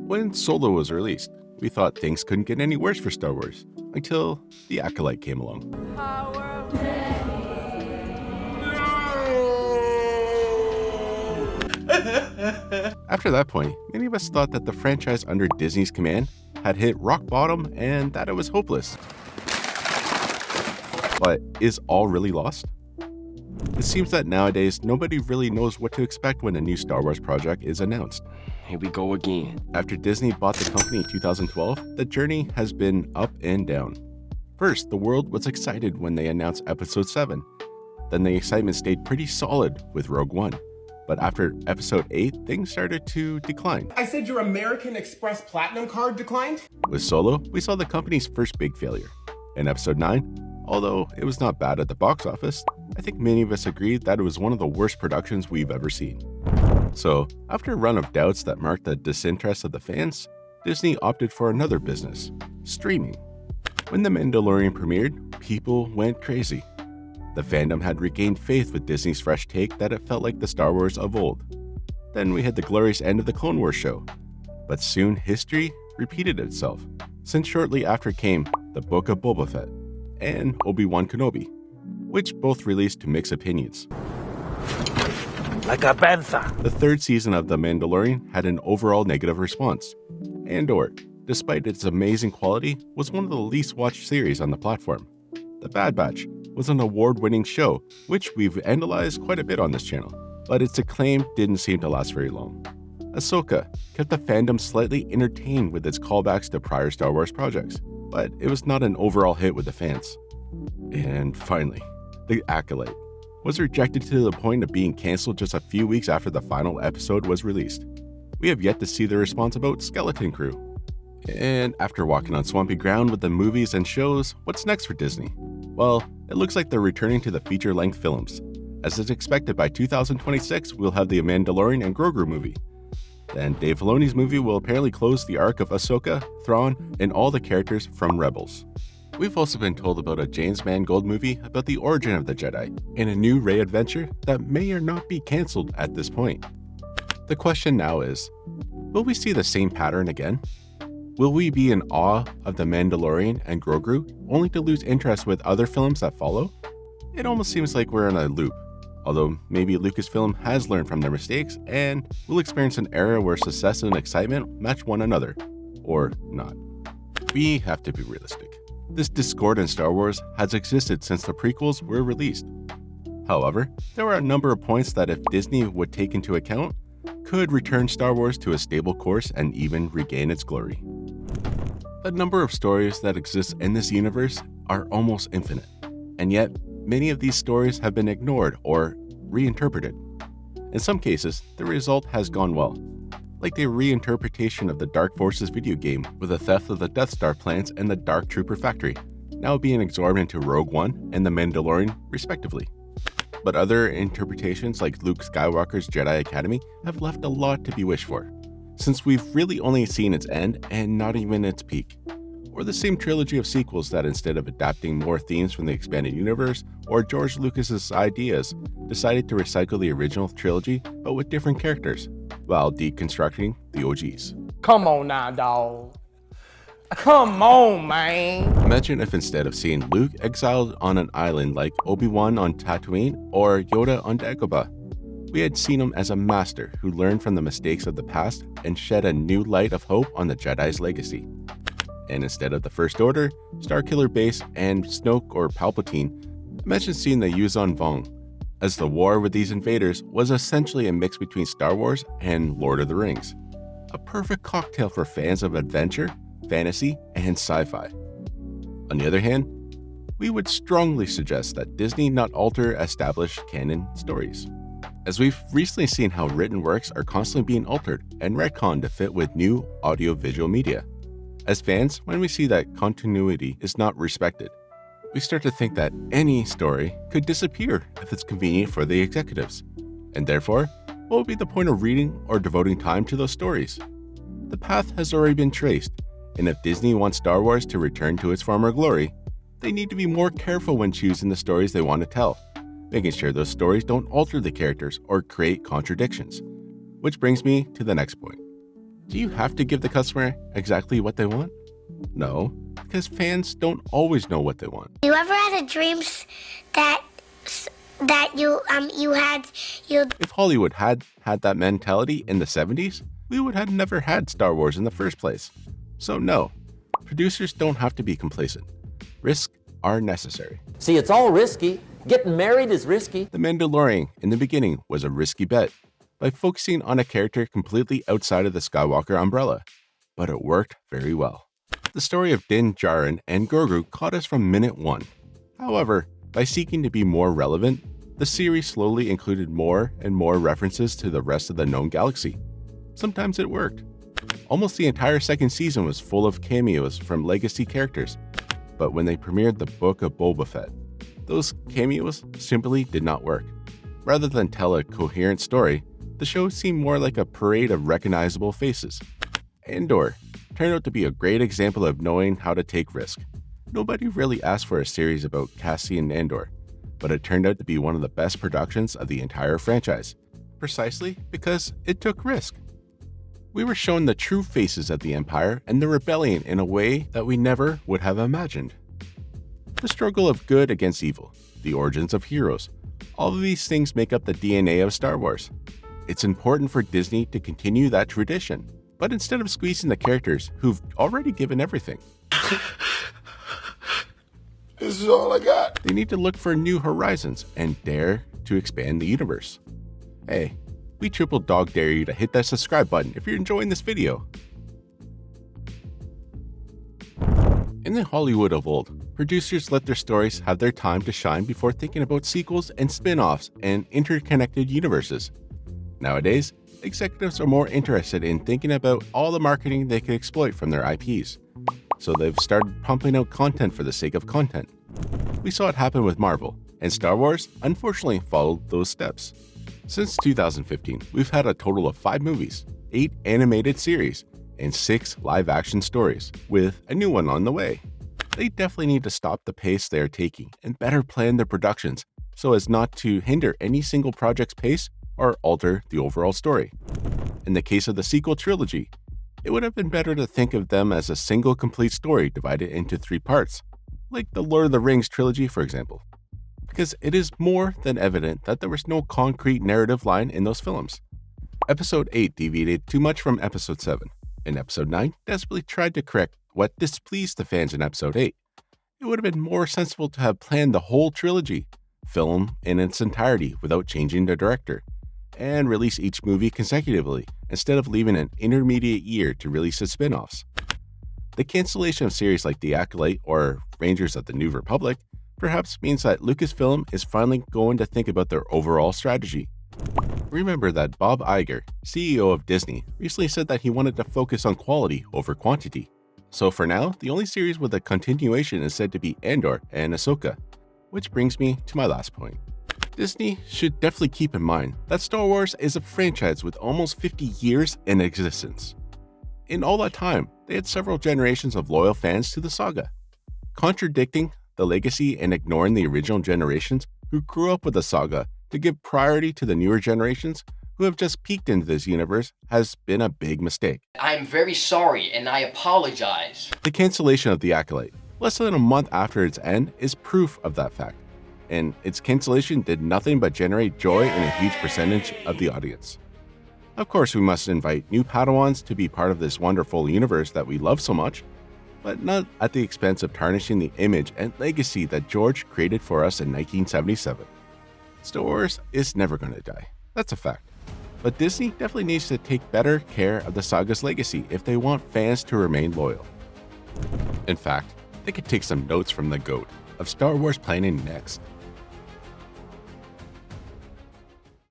When Solo was released, we thought things couldn't get any worse for Star Wars, until The Acolyte came along. After that point, many of us thought that the franchise under Disney's command had hit rock bottom and that it was hopeless. But is all really lost? It seems that nowadays nobody really knows what to expect when a new Star Wars project is announced. Here we go again. After Disney bought the company in 2012, the journey has been up and down. First, the world was excited when they announced Episode 7. Then the excitement stayed pretty solid with Rogue One. But after Episode 8, things started to decline. I said your American Express Platinum card declined? With Solo, we saw the company's first big failure. In Episode 9, although it was not bad at the box office, I think many of us agreed that it was one of the worst productions we've ever seen. So, after a run of doubts that marked the disinterest of the fans, Disney opted for another business, streaming. When The Mandalorian premiered, people went crazy. The fandom had regained faith with Disney's fresh take that it felt like the Star Wars of old. Then we had the glorious end of the Clone Wars show. But soon history repeated itself, since shortly after came The Book of Boba Fett and Obi-Wan Kenobi, which both released to mixed opinions. Like a panther. The third season of The Mandalorian had an overall negative response. Andor, despite its amazing quality, was one of the least watched series on the platform. The Bad Batch was an award-winning show, which we've analyzed quite a bit on this channel, but its acclaim didn't seem to last very long. Ahsoka kept the fandom slightly entertained with its callbacks to prior Star Wars projects, but it was not an overall hit with the fans. And finally, The Acolyte was rejected to the point of being cancelled just a few weeks after the final episode was released. We have yet to see the response about Skeleton Crew. And after walking on swampy ground with the movies and shows, what's next for Disney? Well, it looks like they're returning to the feature-length films. As is expected, by 2026, we'll have the Mandalorian and Grogu movie. Then Dave Filoni's movie will apparently close the arc of Ahsoka, Thrawn, and all the characters from Rebels. We've also been told about a James Mangold movie about the origin of the Jedi, and a new Rey adventure that may or not be cancelled at this point. The question now is, will we see the same pattern again? Will we be in awe of The Mandalorian and Grogu, only to lose interest with other films that follow? It almost seems like we're in a loop, although maybe Lucasfilm has learned from their mistakes and will experience an era where success and excitement match one another, or not. We have to be realistic. This discord in Star Wars has existed since the prequels were released. However, there are a number of points that if Disney would take into account, could return Star Wars to a stable course and even regain its glory. The number of stories that exist in this universe are almost infinite, and yet many of these stories have been ignored or reinterpreted. In some cases, the result has gone well, like the reinterpretation of the Dark Forces video game with the theft of the Death Star plans and the Dark Trooper factory, now being absorbed into Rogue One and The Mandalorian, respectively. But other interpretations like Luke Skywalker's Jedi Academy have left a lot to be wished for, since we've really only seen its end and not even its peak. Or the same trilogy of sequels that instead of adapting more themes from the expanded universe or George Lucas's ideas, decided to recycle the original trilogy but with different characters, while deconstructing the OGs. Come on now, dawg. Come on, man. Imagine if instead of seeing Luke exiled on an island like Obi-Wan on Tatooine or Yoda on Dagobah, we had seen him as a master who learned from the mistakes of the past and shed a new light of hope on the Jedi's legacy. And instead of the First Order, Starkiller Base, and Snoke or Palpatine, imagine seeing the Yuuzhan Vong, as the war with these invaders was essentially a mix between Star Wars and Lord of the Rings. A perfect cocktail for fans of adventure, fantasy, and sci-fi. On the other hand, we would strongly suggest that Disney not alter established canon stories, as we've recently seen how written works are constantly being altered and retconned to fit with new audio-visual media. As fans, when we see that continuity is not respected, we start to think that any story could disappear if it's convenient for the executives. And therefore, what would be the point of reading or devoting time to those stories? The path has already been traced, and if Disney wants Star Wars to return to its former glory, they need to be more careful when choosing the stories they want to tell, making sure those stories don't alter the characters or create contradictions. Which brings me to the next point. Do you have to give the customer exactly what they want? No, because fans don't always know what they want. You ever had a dreams that you had If Hollywood had that mentality in the 70s, we would have never had Star Wars in the first place. So no, producers don't have to be complacent. Risks are necessary. See, it's all risky. Getting married is risky. The Mandalorian in the beginning was a risky bet by focusing on a character completely outside of the Skywalker umbrella, but it worked very well. The story of Din Djarin and Grogu caught us from minute one. However, by seeking to be more relevant, the series slowly included more and more references to the rest of the known galaxy. Sometimes it worked. Almost the entire second season was full of cameos from legacy characters, but when they premiered the Book of Boba Fett, those cameos simply did not work. Rather than tell a coherent story, the show seemed more like a parade of recognizable faces. Andor turned out to be a great example of knowing how to take risk. Nobody really asked for a series about Cassian Andor, but it turned out to be one of the best productions of the entire franchise, precisely because it took risk. We were shown the true faces of the Empire and the rebellion in a way that we never would have imagined. The struggle of good against evil, the origins of heroes, all of these things make up the DNA of Star Wars. It's important for Disney to continue that tradition, but instead of squeezing the characters who've already given everything, this is all I got. They need to look for new horizons and dare to expand the universe. Hey, we triple dog dare you to hit that subscribe button if you're enjoying this video. In the Hollywood of old, producers let their stories have their time to shine before thinking about sequels and spin-offs and interconnected universes. Nowadays, executives are more interested in thinking about all the marketing they can exploit from their IPs. So they've started pumping out content for the sake of content. We saw it happen with Marvel, and Star Wars unfortunately followed those steps. Since 2015, we've had a total of 5 movies, 8 animated series, and 6 live-action stories, with a new one on the way. They definitely need to stop the pace they are taking and better plan their productions so as not to hinder any single project's pace or alter the overall story. In the case of the sequel trilogy, it would have been better to think of them as a single complete story divided into 3 parts, like the Lord of the Rings trilogy, for example, because it is more than evident that there was no concrete narrative line in those films. Episode 8 deviated too much from Episode 7, and Episode 9 desperately tried to correct what displeased the fans in Episode 8. It would have been more sensible to have planned the whole trilogy, film in its entirety without changing the director, and release each movie consecutively instead of leaving an intermediate year to release its spin-offs. The cancellation of series like The Acolyte or Rangers of the New Republic perhaps means that Lucasfilm is finally going to think about their overall strategy. Remember that Bob Iger, CEO of Disney, recently said that he wanted to focus on quality over quantity. So for now, the only series with a continuation is said to be Andor and Ahsoka, which brings me to my last point. Disney should definitely keep in mind that Star Wars is a franchise with almost 50 years in existence. In all that time, they had several generations of loyal fans to the saga. Contradicting the legacy and ignoring the original generations who grew up with the saga to give priority to the newer generations who have just peeked into this universe has been a big mistake. I'm very sorry and I apologize. The cancellation of The Acolyte, less than a month after its end, is proof of that fact, and its cancellation did nothing but generate joy in a huge percentage of the audience. Of course, we must invite new Padawans to be part of this wonderful universe that we love so much, but not at the expense of tarnishing the image and legacy that George created for us in 1977. Star Wars is never going to die, that's a fact. But Disney definitely needs to take better care of the saga's legacy if they want fans to remain loyal. In fact, they could take some notes from the GOAT of Star Wars planning next.